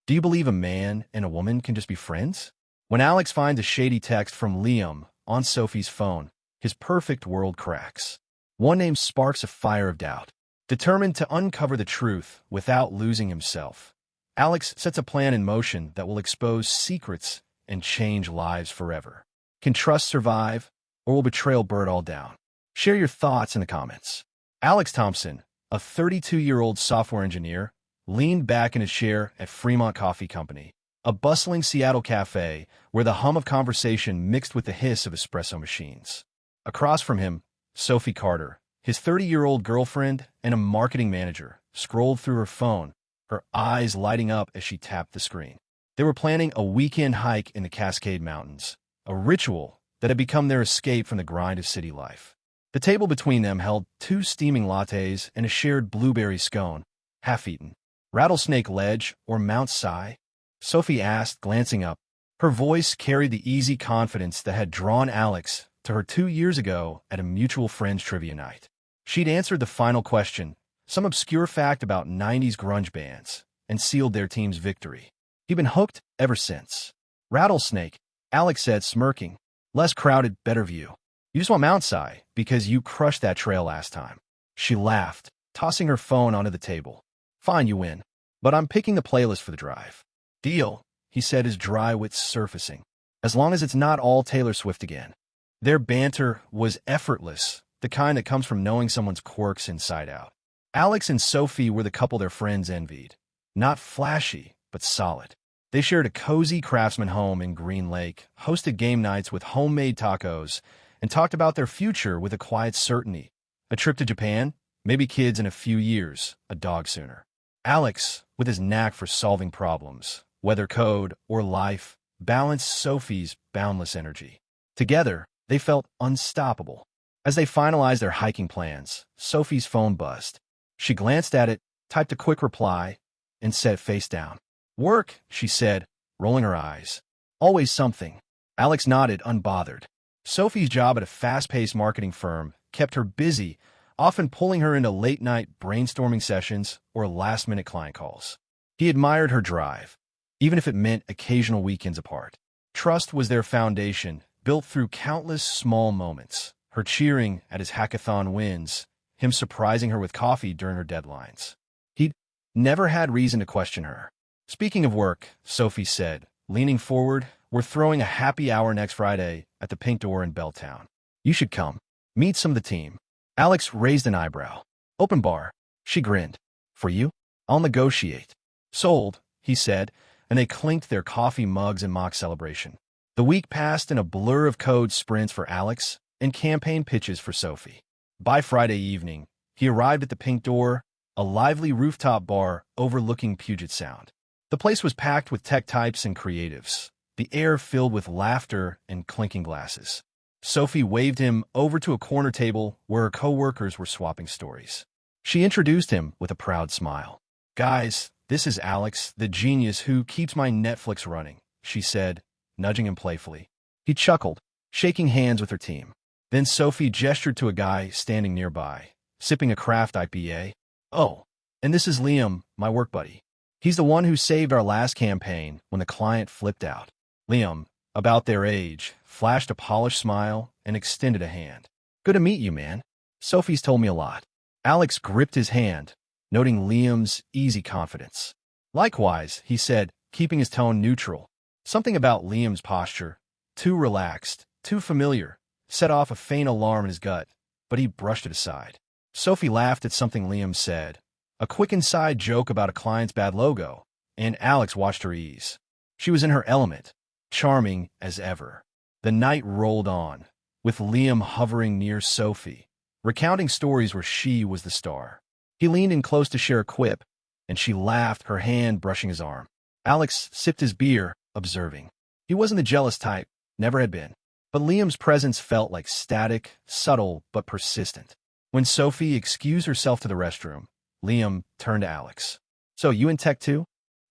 Do you believe a man and a woman can just be friends? When Alex finds a shady text from Liam on Sophie's phone, his perfect world cracks. One name sparks a fire of doubt. Determined to uncover the truth without losing himself, Alex sets a plan in motion that will expose secrets and change lives forever. Can trust survive, or will betrayal burn it all down? Share your thoughts in the comments. Alex Thompson, a 32-year-old software engineer, leaned back in his chair at Fremont Coffee Company, a bustling Seattle cafe where the hum of conversation mixed with the hiss of espresso machines. Across from him, Sophie Carter, his 30-year-old girlfriend and a marketing manager, scrolled through her phone, her eyes lighting up as she tapped the screen. They were planning a weekend hike in the Cascade Mountains, a ritual that had become their escape from the grind of city life. The table between them held 2 steaming lattes and a shared blueberry scone, half-eaten. Rattlesnake Ledge or Mount Si? Sophie asked, glancing up. Her voice carried the easy confidence that had drawn Alex to her 2 years ago at a mutual friends trivia night. She'd answered the final question, some obscure fact about 90s grunge bands, and sealed their team's victory. He'd been hooked ever since. Rattlesnake, Alex said, smirking. Less crowded, better view. You just want Mount Si because you crushed that trail last time. She laughed, tossing her phone onto the table. Fine, you win. But I'm picking the playlist for the drive. Deal, he said, his dry wit surfacing. As long as it's not all Taylor Swift again. Their banter was effortless, the kind that comes from knowing someone's quirks inside out. Alex and Sophie were the couple their friends envied. Not flashy, but solid. They shared a cozy craftsman home in Green Lake, hosted game nights with homemade tacos, and talked about their future with a quiet certainty. A trip to Japan, maybe kids in a few years, a dog sooner. Alex, with his knack for solving problems, whether code or life, balanced Sophie's boundless energy. Together, they felt unstoppable. As they finalized their hiking plans, Sophie's phone buzzed. She glanced at it, typed a quick reply, and set face down. Work, she said, rolling her eyes. Always something. Alex nodded, unbothered. Sophie's job at a fast-paced marketing firm kept her busy, often pulling her into late-night brainstorming sessions or last-minute client calls. He admired her drive, even if it meant occasional weekends apart. Trust was their foundation, built through countless small moments. Her cheering at his hackathon wins, him surprising her with coffee during her deadlines. He'd never had reason to question her. Speaking of work, Sophie said, leaning forward, we're throwing a happy hour next Friday at the Pink Door in Belltown. You should come. Meet some of the team. Alex raised an eyebrow. Open bar. She grinned. For you? I'll negotiate. Sold, he said, and they clinked their coffee mugs in mock celebration. The week passed in a blur of code sprints for Alex and campaign pitches for Sophie. By Friday evening, he arrived at the Pink Door, a lively rooftop bar overlooking Puget Sound. The place was packed with tech types and creatives, the air filled with laughter and clinking glasses. Sophie waved him over to a corner table where her co-workers were swapping stories. She introduced him with a proud smile. Guys, this is Alex, the genius who keeps my Netflix running, she said, nudging him playfully. He chuckled, shaking hands with her team. Then Sophie gestured to a guy standing nearby, sipping a craft IPA. Oh, and this is Liam, my work buddy. He's the one who saved our last campaign when the client flipped out. Liam, about their age, flashed a polished smile and extended a hand. Good to meet you, man. Sophie's told me a lot. Alex gripped his hand, noting Liam's easy confidence. Likewise, he said, keeping his tone neutral. Something about Liam's posture, too relaxed, too familiar, set off a faint alarm in his gut, but he brushed it aside. Sophie laughed at something Liam said, a quick inside joke about a client's bad logo, and Alex watched her ease. She was in her element, charming as ever. The night rolled on, with Liam hovering near Sophie, recounting stories where she was the star. He leaned in close to share a quip, and she laughed, her hand brushing his arm. Alex sipped his beer, observing. He wasn't the jealous type, never had been. But Liam's presence felt like static, subtle, but persistent. When Sophie excused herself to the restroom, Liam turned to Alex. So you in tech too?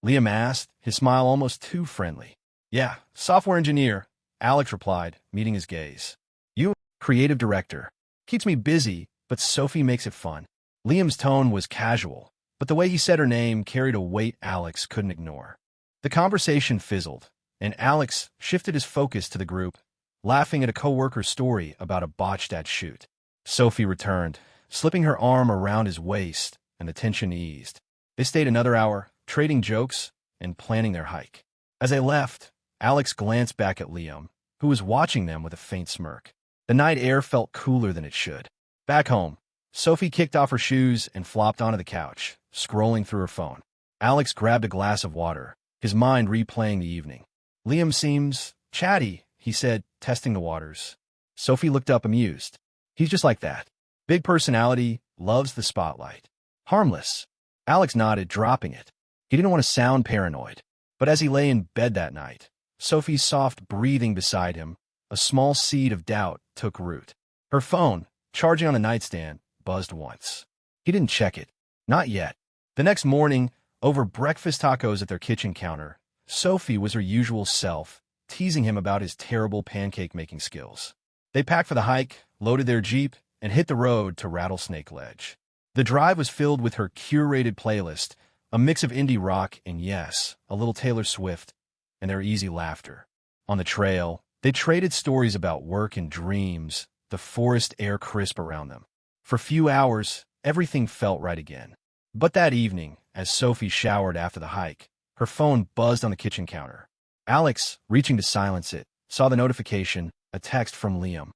Liam asked, his smile almost too friendly. Yeah, software engineer, Alex replied, meeting his gaze. You, creative director. Keeps me busy, but Sophie makes it fun. Liam's tone was casual, but the way he said her name carried a weight Alex couldn't ignore. The conversation fizzled, and Alex shifted his focus to the group, laughing at a coworker's story about a botched shoot. Sophie returned, slipping her arm around his waist, and the tension eased. They stayed another hour, trading jokes and planning their hike. As they left, Alex glanced back at Liam, who was watching them with a faint smirk. The night air felt cooler than it should. Back home, Sophie kicked off her shoes and flopped onto the couch, scrolling through her phone. Alex grabbed a glass of water, his mind replaying the evening. Liam seems chatty, he said, testing the waters. Sophie looked up amused. He's just like that. Big personality, loves the spotlight. Harmless. Alex nodded, dropping it. He didn't want to sound paranoid. But as he lay in bed that night, Sophie's soft breathing beside him, a small seed of doubt took root. Her phone, charging on the nightstand, buzzed once. He didn't check it. Not yet. The next morning, over breakfast tacos at their kitchen counter, Sophie was her usual self, teasing him about his terrible pancake-making skills. They packed for the hike, loaded their Jeep, and hit the road to Rattlesnake Ledge. The drive was filled with her curated playlist, a mix of indie rock and, yes, a little Taylor Swift, and their easy laughter. On the trail, they traded stories about work and dreams, the forest air crisp around them. For a few hours, everything felt right again. But that evening, as Sophie showered after the hike, her phone buzzed on the kitchen counter. Alex, reaching to silence it, saw the notification, a text from Liam.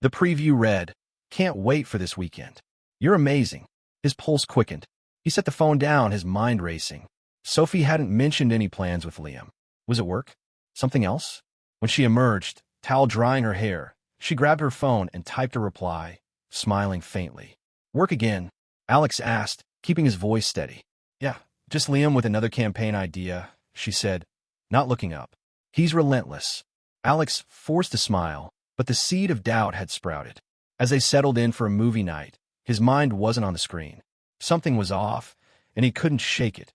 The preview read, "Can't wait for this weekend. You're amazing." His pulse quickened. He set the phone down, his mind racing. Sophie hadn't mentioned any plans with Liam. Was it work? Something else? When she emerged, towel drying her hair, she grabbed her phone and typed a reply, smiling faintly. "Work again?" Alex asked, keeping his voice steady. "Yeah, just Liam with another campaign idea," she said, not looking up. "He's relentless." Alex forced a smile, but the seed of doubt had sprouted. As they settled in for a movie night, his mind wasn't on the screen. Something was off, and he couldn't shake it.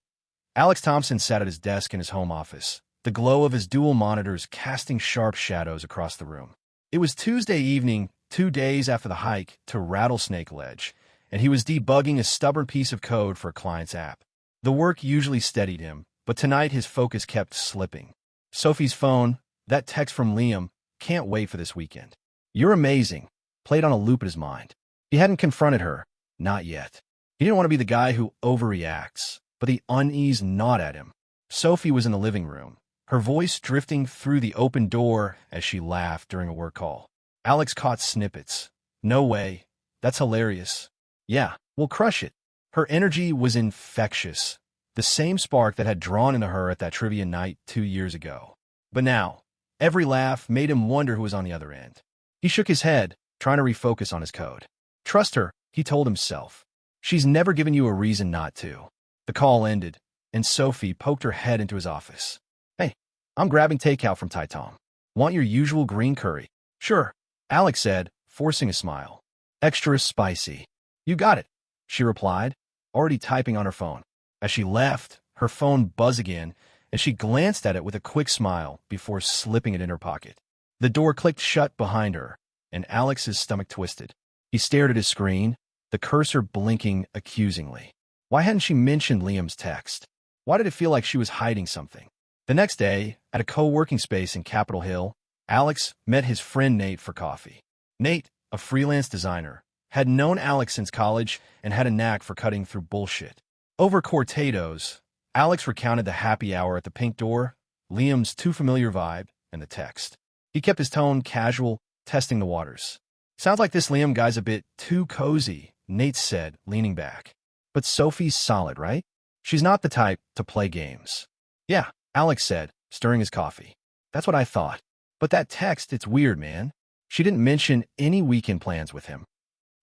Alex Thompson sat at his desk in his home office, the glow of his dual monitors casting sharp shadows across the room. It was Tuesday evening, 2 days after the hike to Rattlesnake Ledge, and he was debugging a stubborn piece of code for a client's app. The work usually steadied him, but tonight his focus kept slipping. Sophie's phone, that text from Liam, "Can't wait for this weekend. You're amazing," played on a loop in his mind. He hadn't confronted her, not yet. He didn't want to be the guy who overreacts, but the unease gnawed at him. Sophie was in the living room, her voice drifting through the open door as she laughed during a work call. Alex caught snippets. "No way. That's hilarious. Yeah, we'll crush it." Her energy was infectious, the same spark that had drawn into her at that trivia night 2 years ago. But now, every laugh made him wonder who was on the other end. He shook his head, trying to refocus on his code. "Trust her," he told himself. "She's never given you a reason not to." The call ended, and Sophie poked her head into his office. "Hey, I'm grabbing takeout from Tai Tom. Want your usual green curry?" "Sure," Alex said, forcing a smile. "Extra spicy." "You got it," she replied, already typing on her phone. As she left, her phone buzzed again, and she glanced at it with a quick smile before slipping it in her pocket. The door clicked shut behind her, and Alex's stomach twisted. He stared at his screen, the cursor blinking accusingly. Why hadn't she mentioned Liam's text? Why did it feel like she was hiding something? The next day, at a co-working space in Capitol Hill, Alex met his friend Nate for coffee. Nate, a freelance designer, had known Alex since college and had a knack for cutting through bullshit. Over cortados, Alex recounted the happy hour at the Pink Door, Liam's too familiar vibe, and the text. He kept his tone casual, testing the waters. "Sounds like this Liam guy's a bit too cozy," Nate said, leaning back. "But Sophie's solid, right? She's not the type to play games." "Yeah," Alex said, stirring his coffee. "That's what I thought. But that text, it's weird, man. She didn't mention any weekend plans with him."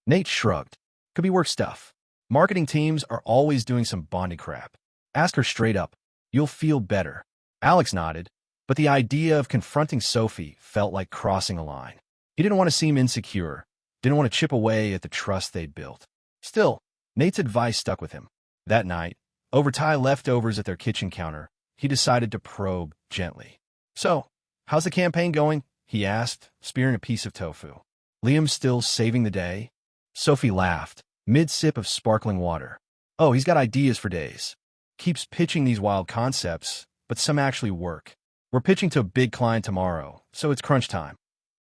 Nate shrugged. "Could be work stuff. Marketing teams are always doing some bonding crap. Ask her straight up. You'll feel better." Alex nodded, but the idea of confronting Sophie felt like crossing a line. He didn't want to seem insecure, didn't want to chip away at the trust they'd built. Still, Nate's advice stuck with him. That night, over Thai leftovers at their kitchen counter, he decided to probe gently. "So, how's the campaign going?" he asked, spearing a piece of tofu. "Liam's still saving the day?" Sophie laughed, mid-sip of sparkling water. "Oh, he's got ideas for days. Keeps pitching these wild concepts, but some actually work. We're pitching to a big client tomorrow, so it's crunch time.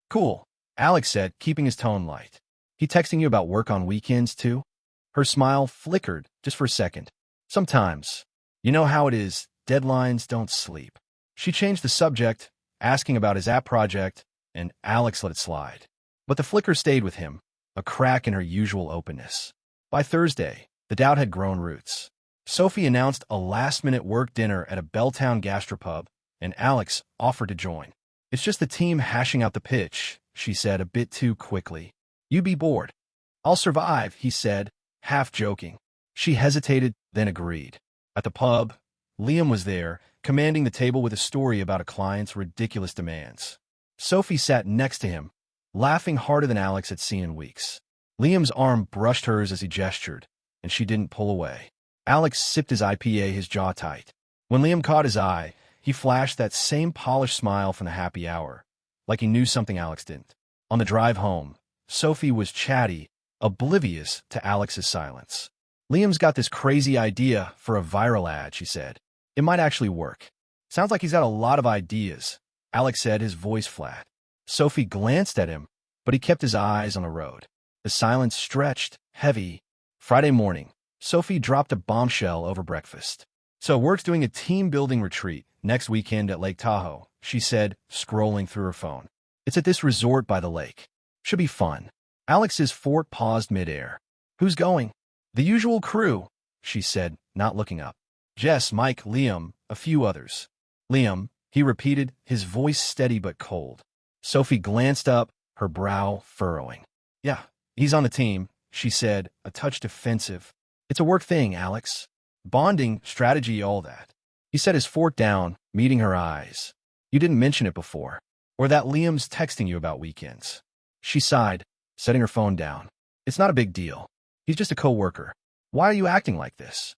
Cool, Alex said, keeping his tone light. He texting you about work on weekends, too? Her smile flickered just for a second. Sometimes. You know how it is, deadlines don't sleep. She changed the subject, asking about his app project, and Alex let it slide. But the flicker stayed with him, a crack in her usual openness. By Thursday, the doubt had grown roots. Sophie announced a last-minute work dinner at a Belltown gastropub, and Alex offered to join. It's just the team hashing out the pitch, she said a bit too quickly. You be bored. I'll survive, he said, half joking. She hesitated, then agreed. At the pub, Liam was there, commanding the table with a story about a client's ridiculous demands. Sophie sat next to him, laughing harder than Alex had seen in weeks. Liam's arm brushed hers as he gestured, and she didn't pull away. Alex sipped his IPA, his jaw tight. When Liam caught his eye, he flashed that same polished smile from the happy hour, like he knew something Alex didn't. On the drive home, Sophie was chatty, oblivious to Alex's silence. Liam's got this crazy idea for a viral ad, she said. It might actually work. Sounds like he's got a lot of ideas, Alex said, his voice flat. Sophie glanced at him, but he kept his eyes on the road. The silence stretched, heavy. Friday morning, Sophie dropped a bombshell over breakfast. So work's doing a team-building retreat next weekend at Lake Tahoe, she said, scrolling through her phone. It's at this resort by the lake. Should be fun. Alex's fort paused midair. Who's going? The usual crew, she said, not looking up. Jess, Mike, Liam, a few others. Liam, he repeated, his voice steady but cold. Sophie glanced up, her brow furrowing. Yeah, he's on the team, she said, a touch defensive. It's a work thing, Alex. Bonding, strategy, all that. He set his fork down, meeting her eyes. You didn't mention it before. Or that Liam's texting you about weekends. She sighed, setting her phone down. It's not a big deal. He's just a co-worker. Why are you acting like this?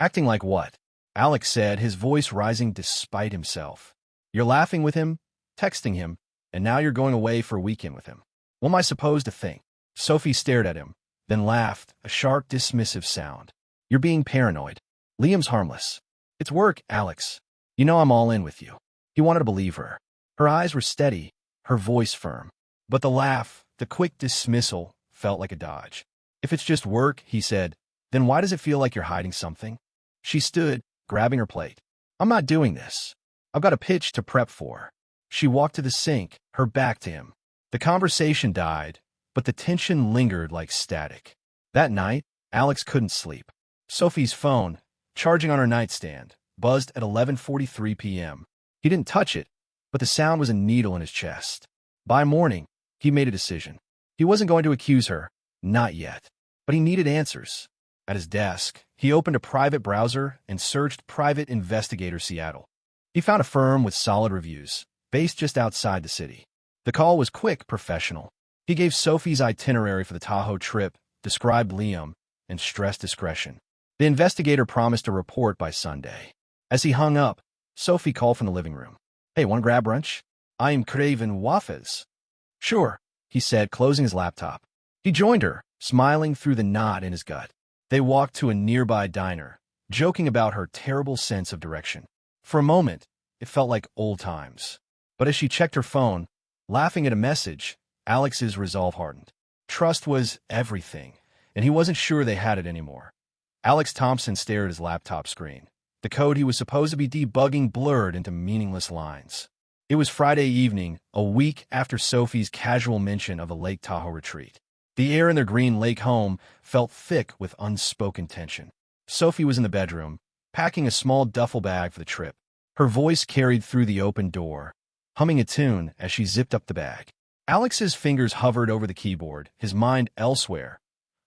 Acting like what? Alex said, his voice rising despite himself. You're laughing with him, texting him, and now you're going away for a weekend with him. What am I supposed to think? Sophie stared at him, then laughed, a sharp, dismissive sound. You're being paranoid. Liam's harmless. It's work, Alex. You know I'm all in with you. He wanted to believe her. Her eyes were steady, her voice firm. But the laugh, the quick dismissal, felt like a dodge. If it's just work, he said, then why does it feel like you're hiding something? She stood, grabbing her plate. I'm not doing this. I've got a pitch to prep for. She walked to the sink, her back to him. The conversation died, but the tension lingered like static. That night, Alex couldn't sleep. Sophie's phone, charging on her nightstand, buzzed at 11:43 p.m. He didn't touch it, but the sound was a needle in his chest. By morning, he made a decision. He wasn't going to accuse her, not yet, but he needed answers. At his desk, he opened a private browser and searched Private Investigator Seattle. He found a firm with solid reviews, based just outside the city. The call was quick, professional. He gave Sophie's itinerary for the Tahoe trip, described Liam, and stressed discretion. The investigator promised a report by Sunday. As he hung up, Sophie called from the living room. Hey, want to grab brunch? I'm craving waffles. Sure, he said, closing his laptop. He joined her, smiling through the knot in his gut. They walked to a nearby diner, joking about her terrible sense of direction. For a moment, it felt like old times. But as she checked her phone, laughing at a message, Alex's resolve hardened. Trust was everything, and he wasn't sure they had it anymore. Alex Thompson stared at his laptop screen. The code he was supposed to be debugging blurred into meaningless lines. It was Friday evening, a week after Sophie's casual mention of a Lake Tahoe retreat. The air in their Green Lake home felt thick with unspoken tension. Sophie was in the bedroom, packing a small duffel bag for the trip. Her voice carried through the open door, humming a tune as she zipped up the bag. Alex's fingers hovered over the keyboard, his mind elsewhere,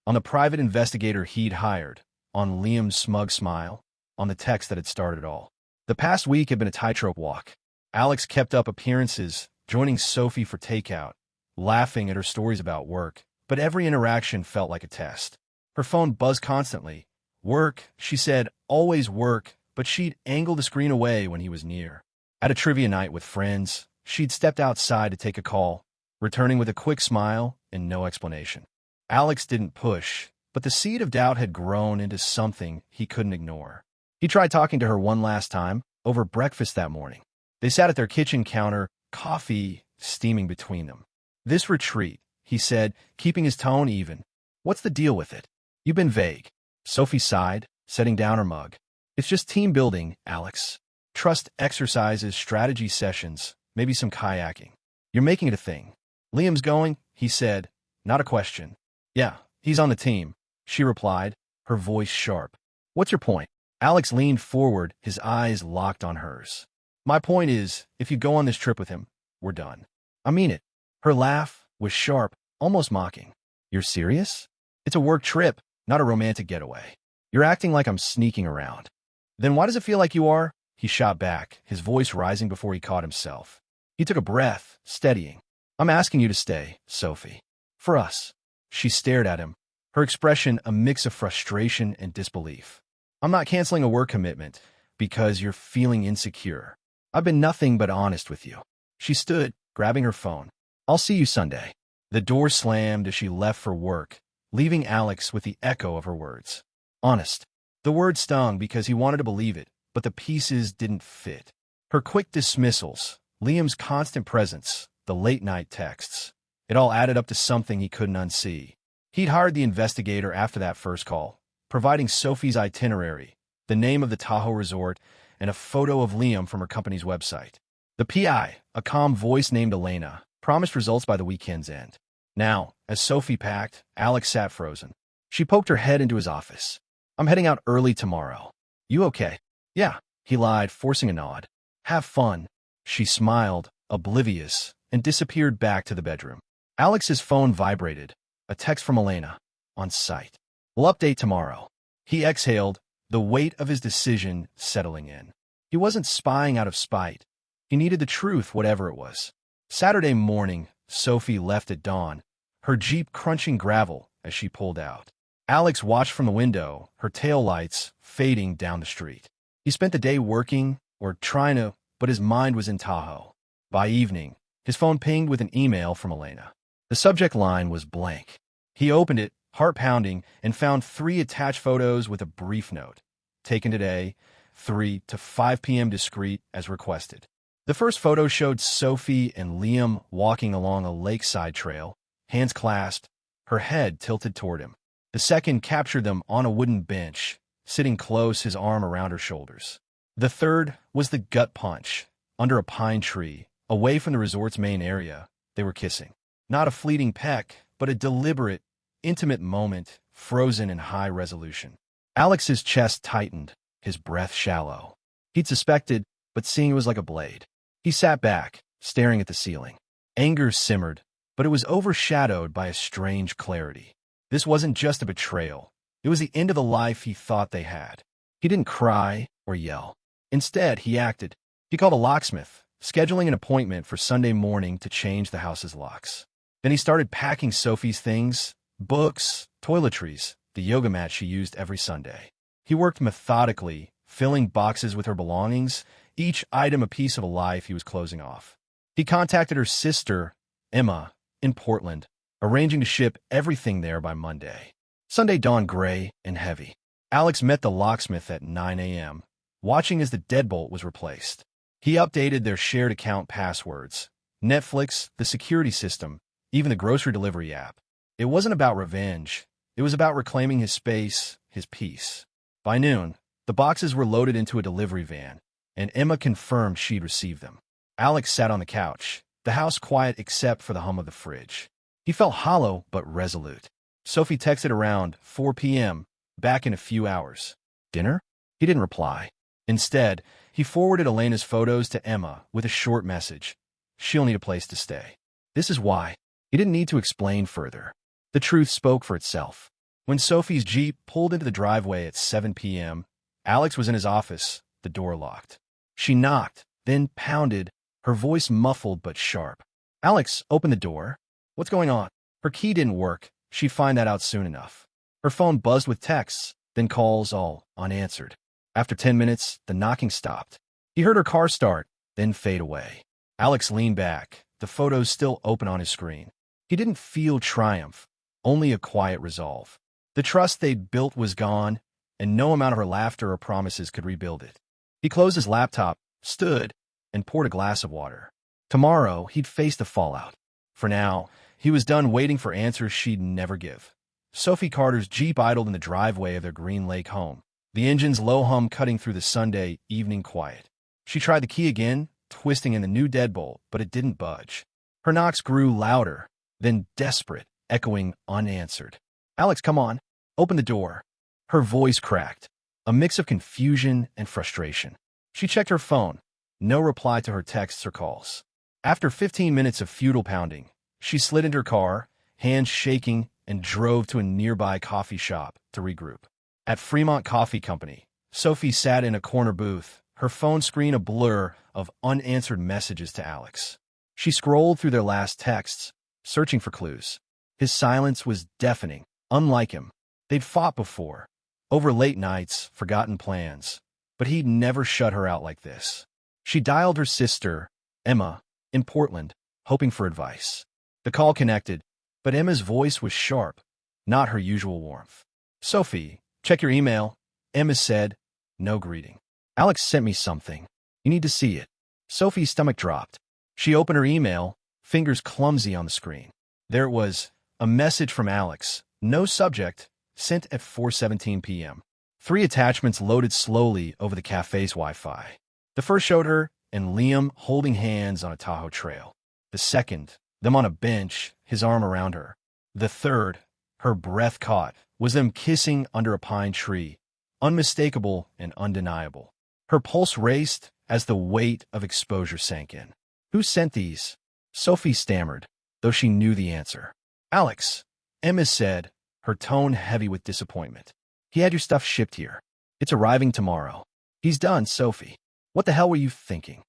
on the private investigator he'd hired, on Liam's smug smile, on the text that had started it all. The past week had been a tightrope walk. Alex kept up appearances, joining Sophie for takeout, laughing at her stories about work, but every interaction felt like a test. Her phone buzzed constantly. Work, she said, always work, but she'd angle the screen away when he was near. At a trivia night with friends, she'd stepped outside to take a call, returning with a quick smile and no explanation. Alex didn't push, but the seed of doubt had grown into something he couldn't ignore. He tried talking to her one last time, over breakfast that morning. They sat at their kitchen counter, coffee steaming between them. "This retreat," he said, keeping his tone even. "What's the deal with it? You've been vague." Sophie sighed, setting down her mug. "It's just team building, Alex. Trust exercises, strategy sessions, maybe some kayaking. You're making it a thing." "Liam's going," he said, not a question. "Yeah, he's on the team," she replied, her voice sharp. "What's your point?" Alex leaned forward, his eyes locked on hers. "My point is, if you go on this trip with him, we're done." "I mean it." Her laugh was sharp, almost mocking. "You're serious? It's a work trip, not a romantic getaway. You're acting like I'm sneaking around." "Then why does it feel like you are?" He shot back, his voice rising before he caught himself. He took a breath, steadying. "I'm asking you to stay, Sophie. For us." She stared at him, her expression a mix of frustration and disbelief. "I'm not canceling a work commitment because you're feeling insecure. I've been nothing but honest with you." She stood, grabbing her phone. "I'll see you Sunday." The door slammed as she left for work, leaving Alex with the echo of her words. Honest. The word stung because he wanted to believe it, but the pieces didn't fit. Her quick dismissals, Liam's constant presence, the late-night texts. It all added up to something he couldn't unsee. He'd hired the investigator after that first call, providing Sophie's itinerary, the name of the Tahoe resort, and a photo of Liam from her company's website. The PI, a calm voice named Elena, promised results by the weekend's end. Now, as Sophie packed, Alex sat frozen. She poked her head into his office. "I'm heading out early tomorrow. You okay?" "Yeah," he lied, forcing a nod. "Have fun." She smiled, oblivious, and disappeared back to the bedroom. Alex's phone vibrated. A text from Elena. On site. "We'll update tomorrow." He exhaled, the weight of his decision settling in. He wasn't spying out of spite. He needed the truth, whatever it was. Saturday morning, Sophie left at dawn, her Jeep crunching gravel as she pulled out. Alex watched from the window, her taillights fading down the street. He spent the day working, or trying to, but his mind was in Tahoe. By evening, his phone pinged with an email from Elena. The subject line was blank. He opened it, heart pounding, and found 3 attached photos with a brief note. Taken today, 3 to 5 p.m. discreet as requested. The first photo showed Sophie and Liam walking along a lakeside trail, hands clasped, her head tilted toward him. The second captured them on a wooden bench, sitting close, his arm around her shoulders. The third was the gut punch. Under a pine tree, away from the resort's main area, they were kissing. Not a fleeting peck, but a deliberate, intimate moment, frozen in high resolution. Alex's chest tightened, his breath shallow. He'd suspected, but seeing it was like a blade. He sat back, staring at the ceiling. Anger simmered, but it was overshadowed by a strange clarity. This wasn't just a betrayal. It was the end of the life he thought they had. He didn't cry or yell. Instead, he acted. He called a locksmith, scheduling an appointment for Sunday morning to change the house's locks. Then he started packing Sophie's things, books, toiletries, the yoga mat she used every Sunday. He worked methodically, filling boxes with her belongings, each item a piece of a life he was closing off. He contacted her sister, Emma, in Portland, arranging to ship everything there by Monday. Sunday dawned gray and heavy. Alex met the locksmith at 9 a.m., watching as the deadbolt was replaced. He updated their shared account passwords, Netflix, the security system, even the grocery delivery app. It wasn't about revenge. It was about reclaiming his space, his peace. By noon, the boxes were loaded into a delivery van, and Emma confirmed she'd received them. Alex sat on the couch, the house quiet except for the hum of the fridge. He felt hollow but resolute. Sophie texted around 4 p.m., back in a few hours. Dinner? He didn't reply. Instead, he forwarded Elena's photos to Emma with a short message. She'll need a place to stay. This is why. He didn't need to explain further. The truth spoke for itself. When Sophie's Jeep pulled into the driveway at 7 p.m., Alex was in his office, the door locked. She knocked, then pounded, her voice muffled but sharp. Alex opened the door. What's going on? Her key didn't work. She'd find that out soon enough. Her phone buzzed with texts, then calls, all unanswered. After 10 minutes, the knocking stopped. He heard her car start, then fade away. Alex leaned back, the photos still open on his screen. He didn't feel triumph, only a quiet resolve. The trust they'd built was gone, and no amount of her laughter or promises could rebuild it. He closed his laptop, stood, and poured a glass of water. Tomorrow, he'd face the fallout. For now, he was done waiting for answers she'd never give. Sophie Carter's Jeep idled in the driveway of their Green Lake home, the engine's low hum cutting through the Sunday evening quiet. She tried the key again, twisting in the new deadbolt, but it didn't budge. Her knocks grew louder, then desperate, echoing unanswered. "Alex, come on. Open the door." Her voice cracked, a mix of confusion and frustration. She checked her phone. No reply to her texts or calls. After 15 minutes of futile pounding, she slid into her car, hands shaking, and drove to a nearby coffee shop to regroup. At Fremont Coffee Company, Sophie sat in a corner booth, her phone screen a blur of unanswered messages to Alex. She scrolled through their last texts, searching for clues. His silence was deafening, unlike him. They'd fought before, over late nights, forgotten plans, but he'd never shut her out like this. She dialed her sister, Emma, in Portland, hoping for advice. The call connected, but Emma's voice was sharp, not her usual warmth. "Sophie, check your email," Emma said, no greeting. "Alex sent me something. You need to see it." Sophie's stomach dropped. She opened her email, fingers clumsy on the screen. There it was, a message from Alex, no subject, sent at 4:17 p.m. 3 attachments loaded slowly over the cafe's Wi-Fi. The first showed her and Liam holding hands on a Tahoe trail. The second, them on a bench, his arm around her. The third, her breath caught, was them kissing under a pine tree, unmistakable and undeniable. Her pulse raced as the weight of exposure sank in. "Who sent these?" Sophie stammered, though she knew the answer. "Alex," Emma said, her tone heavy with disappointment. "He had your stuff shipped here. It's arriving tomorrow." "He's done, Sophie. What the hell were you thinking?"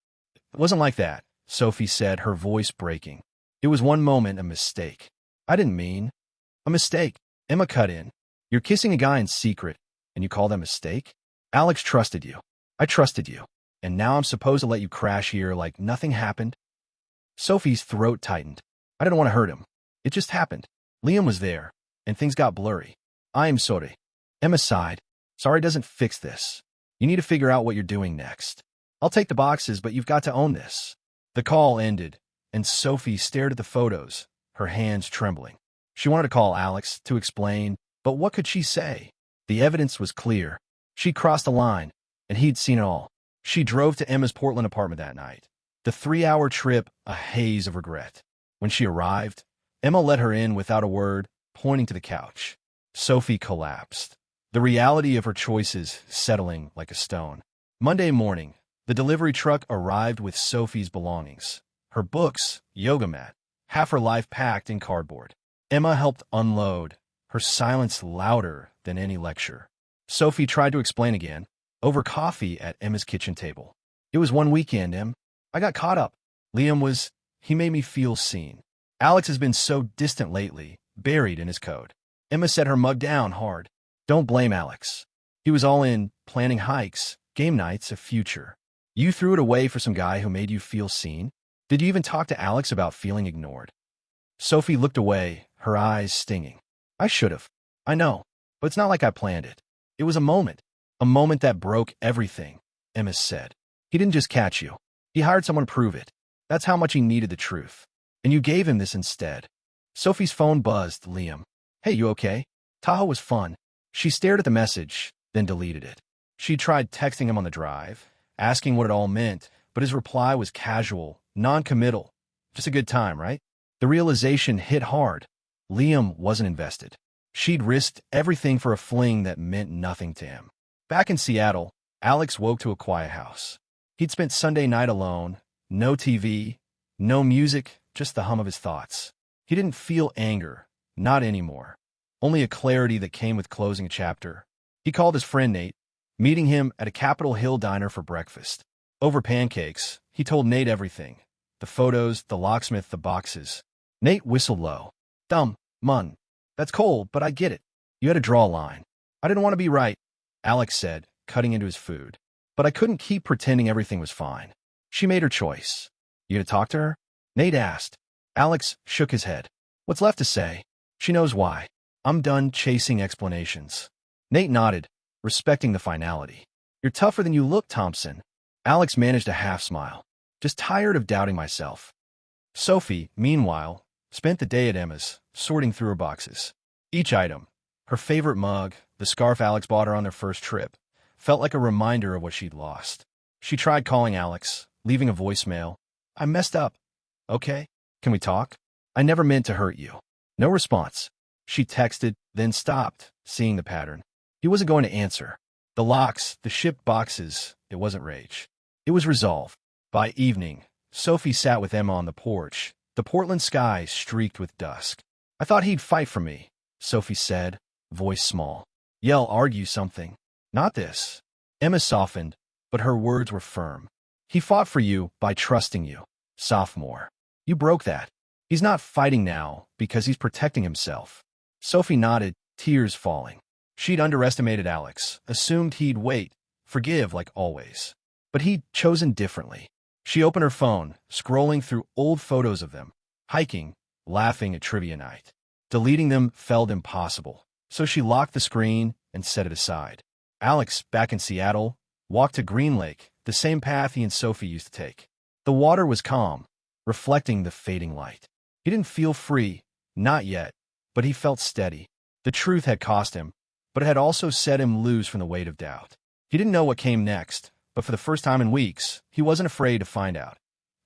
"It wasn't like that," Sophie said, her voice breaking. "It was one moment a mistake." "I didn't mean." "A mistake," Emma cut in. "You're kissing a guy in secret, and you call that a mistake? Alex trusted you. I trusted you. And now I'm supposed to let you crash here like nothing happened?" Sophie's throat tightened. "I didn't want to hurt him. It just happened. Liam was there, and things got blurry. I am sorry." Emma sighed. "Sorry doesn't fix this. You need to figure out what you're doing next. I'll take the boxes, but you've got to own this." The call ended, and Sophie stared at the photos, her hands trembling. She wanted to call Alex to explain, but what could she say? The evidence was clear. She'd crossed the line, and he'd seen it all. She drove to Emma's Portland apartment that night. The 3-hour trip, a haze of regret. When she arrived, Emma let her in without a word, pointing to the couch. Sophie collapsed, the reality of her choices settling like a stone. Monday morning, the delivery truck arrived with Sophie's belongings. Her books, yoga mat, half her life packed in cardboard. Emma helped unload, her silence louder than any lecture. Sophie tried to explain again, over coffee at Emma's kitchen table. "It was one weekend, Em. I got caught up. He made me feel seen. Alex has been so distant lately, buried in his code." Emma set her mug down hard. "Don't blame Alex. He was all in, planning hikes, game nights, a future. You threw it away for some guy who made you feel seen? Did you even talk to Alex about feeling ignored?" Sophie looked away, her eyes stinging. "I should have. I know. But it's not like I planned it. It was a moment that broke everything," Emma said. "He didn't just catch you. He hired someone to prove it. That's how much he needed the truth. And you gave him this instead." Sophie's phone buzzed. Liam. "Hey, you okay? Tahoe was fun." She stared at the message, then deleted it. She tried texting him on the drive, asking what it all meant, but his reply was casual, non-committal. Just a good time, right? The realization hit hard. Liam wasn't invested. She'd risked everything for a fling that meant nothing to him. Back in Seattle, Alex woke to a quiet house. He'd spent Sunday night alone, no TV, no music, just the hum of his thoughts. He didn't feel anger, not anymore. Only a clarity that came with closing a chapter. He called his friend Nate, meeting him at a Capitol Hill diner for breakfast. Over pancakes, he told Nate everything. The photos, the locksmith, the boxes. Nate whistled low. "Dumb, mun. That's cold, but I get it. You had to draw a line." "I didn't want to be right," Alex said, cutting into his food. "But I couldn't keep pretending everything was fine." She made her choice. "You gonna talk to her?" Nate asked. Alex shook his head. "What's left to say? She knows why. I'm done chasing explanations." Nate nodded, respecting the finality. You're tougher than you look, Thompson. Alex managed a half smile. Just tired of doubting myself. Sophie, meanwhile, spent the day at Emma's, sorting through her boxes. Each item, her favorite mug, the scarf Alex bought her on their first trip, felt like a reminder of what she'd lost. She tried calling Alex, leaving a voicemail. I messed up. Okay, can we talk? I never meant to hurt you. No response. She texted, then stopped, seeing the pattern. He wasn't going to answer. The locks, the shipped boxes, it wasn't rage. It was resolve. By evening, Sophie sat with Emma on the porch, the Portland sky streaked with dusk. I thought he'd fight for me, Sophie said, voice small. Yell, argue something. Not this. Emma softened, but her words were firm. He fought for you by trusting you, sophomore. You broke that. He's not fighting now because he's protecting himself. Sophie nodded, tears falling. She'd underestimated Alex, assumed he'd wait, forgive like always. But he'd chosen differently. She opened her phone, scrolling through old photos of them, hiking, laughing at trivia night. Deleting them felt impossible, so she locked the screen and set it aside. Alex, back in Seattle, walked to Green Lake, the same path he and Sophie used to take. The water was calm, reflecting the fading light. He didn't feel free, not yet, but he felt steady. The truth had cost him, but it had also set him loose from the weight of doubt. He didn't know what came next, but for the first time in weeks, he wasn't afraid to find out.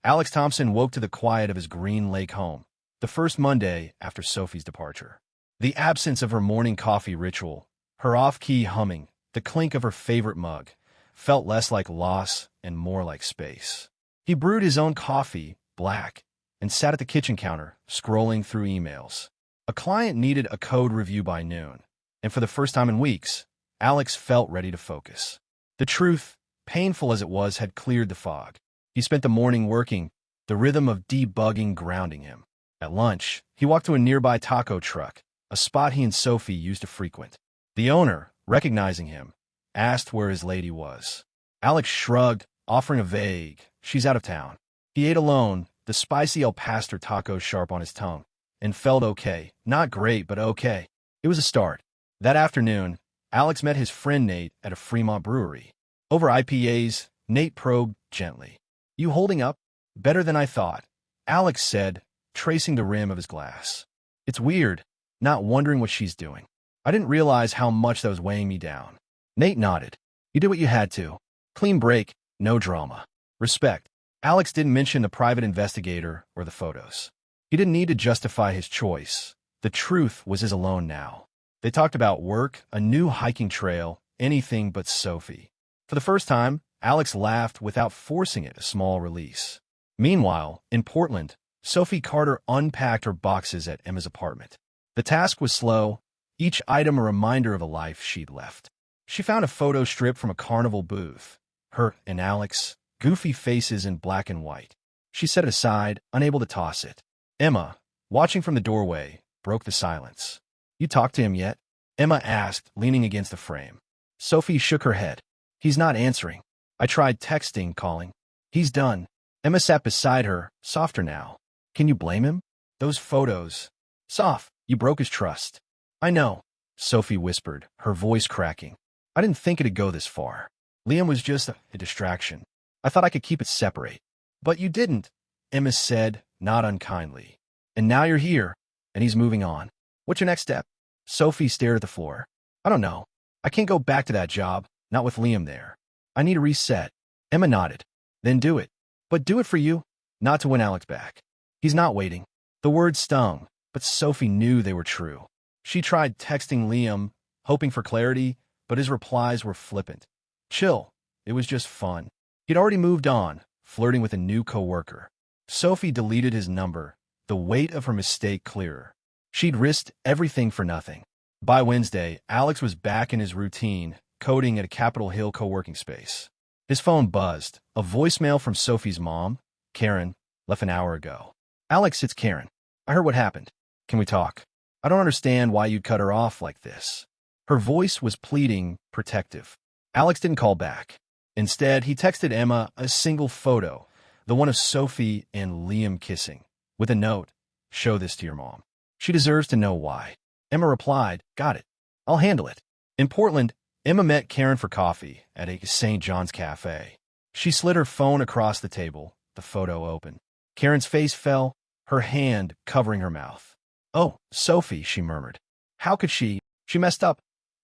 Alex Thompson woke to the quiet of his Green Lake home, the first Monday after Sophie's departure. The absence of her morning coffee ritual, her off-key humming, the clink of her favorite mug, felt less like loss and more like space. He brewed his own coffee, black, and sat at the kitchen counter, scrolling through emails. A client needed a code review by noon, and for the first time in weeks, Alex felt ready to focus. The truth, painful as it was, had cleared the fog. He spent the morning working, the rhythm of debugging grounding him. At lunch, he walked to a nearby taco truck, a spot he and Sophie used to frequent. The owner, recognizing him, asked where his lady was. Alex shrugged, offering a vague, she's out of town. He ate alone, the spicy El Pastor taco sharp on his tongue, and felt okay. Not great, but okay. It was a start. That afternoon, Alex met his friend Nate at a Fremont brewery. Over IPAs, Nate probed gently. You holding up? Better than I thought, Alex said, tracing the rim of his glass. It's weird, not wondering what she's doing. I didn't realize how much that was weighing me down. Nate nodded. You did what you had to. Clean break, no drama. Respect. Alex didn't mention the private investigator or the photos. He didn't need to justify his choice. The truth was his alone now. They talked about work, a new hiking trail, anything but Sophie. For the first time, Alex laughed without forcing it, a small release. Meanwhile, in Portland, Sophie Carter unpacked her boxes at Emma's apartment. The task was slow, each item a reminder of a life she'd left. She found a photo strip from a carnival booth. Her and Alex, goofy faces in black and white. She set it aside, unable to toss it. Emma, watching from the doorway, broke the silence. You talked to him yet? Emma asked, leaning against the frame. Sophie shook her head. He's not answering. I tried texting, calling. He's done. Emma sat beside her, softer now. Can you blame him? Those photos. Soft, you broke his trust. I know, Sophie whispered, her voice cracking. I didn't think it'd go this far. Liam was just a distraction. I thought I could keep it separate. But you didn't, Emma said, not unkindly. And now you're here, and he's moving on. What's your next step? Sophie stared at the floor. I don't know. I can't go back to that job, not with Liam there. I need a reset. Emma nodded. Then do it. But do it for you, not to win Alex back. He's not waiting. The words stung, but Sophie knew they were true. She tried texting Liam, hoping for clarity, but his replies were flippant. Chill. It was just fun. He'd already moved on, flirting with a new coworker. Sophie deleted his number, the weight of her mistake clearer. She'd risked everything for nothing. By Wednesday, Alex was back in his routine, coding at a Capitol Hill co-working space. His phone buzzed, a voicemail from Sophie's mom, Karen, left an hour ago. Alex, it's Karen. I heard what happened. Can we talk? I don't understand why you'd cut her off like this. Her voice was pleading, protective. Alex didn't call back. Instead, he texted Emma a single photo, the one of Sophie and Liam kissing, with a note, show this to your mom. She deserves to know why. Emma replied, got it. I'll handle it. In Portland, Emma met Karen for coffee at a St. John's cafe. She slid her phone across the table, the photo open. Karen's face fell, her hand covering her mouth. "Oh, Sophie," she murmured. "How could she? She messed up,"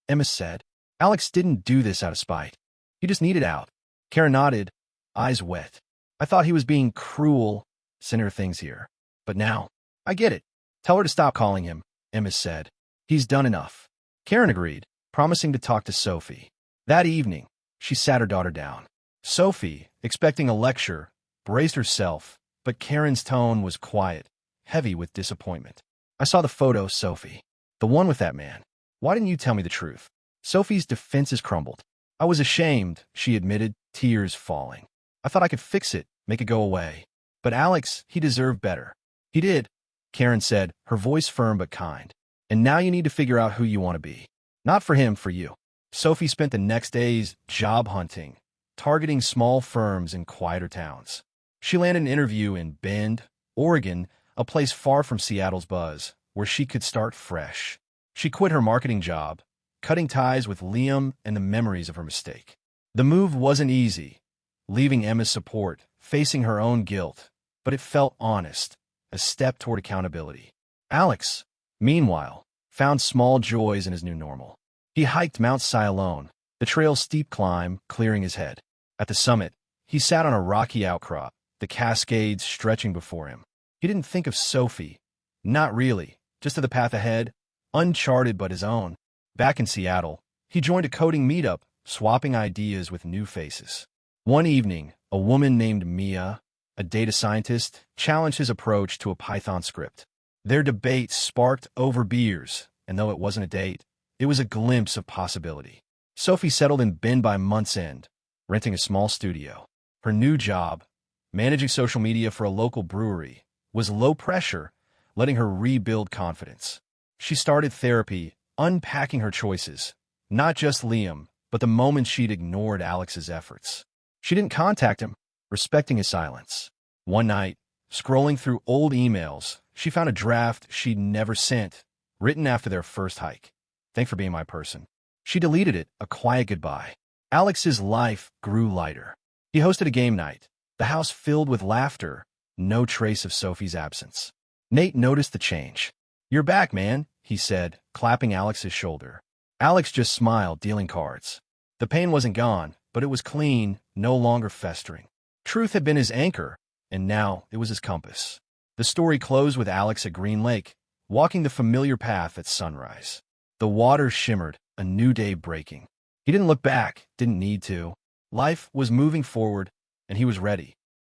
Emma said. "Alex didn't do this out of spite. He just needed out." Karen nodded, eyes wet. "I thought he was being cruel, sending her things here. But now, I get it. Tell her to stop calling him," Emma said. "He's done enough." Karen agreed, promising to talk to Sophie. That evening, she sat her daughter down. Sophie, expecting a lecture, braced herself, but Karen's tone was quiet, heavy with disappointment. "I saw the photo, Sophie. The one with that man. Why didn't you tell me the truth?" Sophie's defenses crumbled. "I was ashamed," she admitted, tears falling. "I thought I could fix it, make it go away. But Alex, he deserved better." "He did," Karen said, her voice firm but kind. "And now you need to figure out who you want to be. Not for him, for you." Sophie spent the next days job hunting, targeting small firms in quieter towns. She landed an interview in Bend, Oregon, a place far from Seattle's buzz, where she could start fresh. She quit her marketing job, cutting ties with Liam and the memories of her mistake. The move wasn't easy, leaving Emma's support, facing her own guilt, but it felt honest, a step toward accountability. Alex, meanwhile, found small joys in his new normal. He hiked Mount Si alone, the trail's steep climb clearing his head. At the summit, he sat on a rocky outcrop, the Cascades stretching before him. He didn't think of Sophie. Not really, just of the path ahead, uncharted but his own. Back in Seattle, he joined a coding meetup, swapping ideas with new faces. One evening, a woman named Mia, a data scientist, challenged his approach to a Python script. Their debate sparked over beers, and though it wasn't a date, it was a glimpse of possibility. Sophie settled in Bend by month's end, renting a small studio. Her new job, managing social media for a local brewery, was low pressure, letting her rebuild confidence. She started therapy, unpacking her choices, not just Liam, but the moments she'd ignored Alex's efforts. She didn't contact him, respecting his silence. One night, scrolling through old emails, she found a draft she'd never sent, written after their first hike. "Thanks for being my person." She deleted it, a quiet goodbye. Alex's life grew lighter. He hosted a game night, the house filled with laughter, no trace of Sophie's absence. Nate noticed the change. "You're back, man," he said, clapping Alex's shoulder. Alex just smiled, dealing cards. The pain wasn't gone, but it was clean, no longer festering. Truth had been his anchor, and now it was his compass. The story closed with Alex at Green Lake, walking the familiar path at sunrise. The water shimmered, a new day breaking. He didn't look back, didn't need to. Life was moving forward, and he was ready.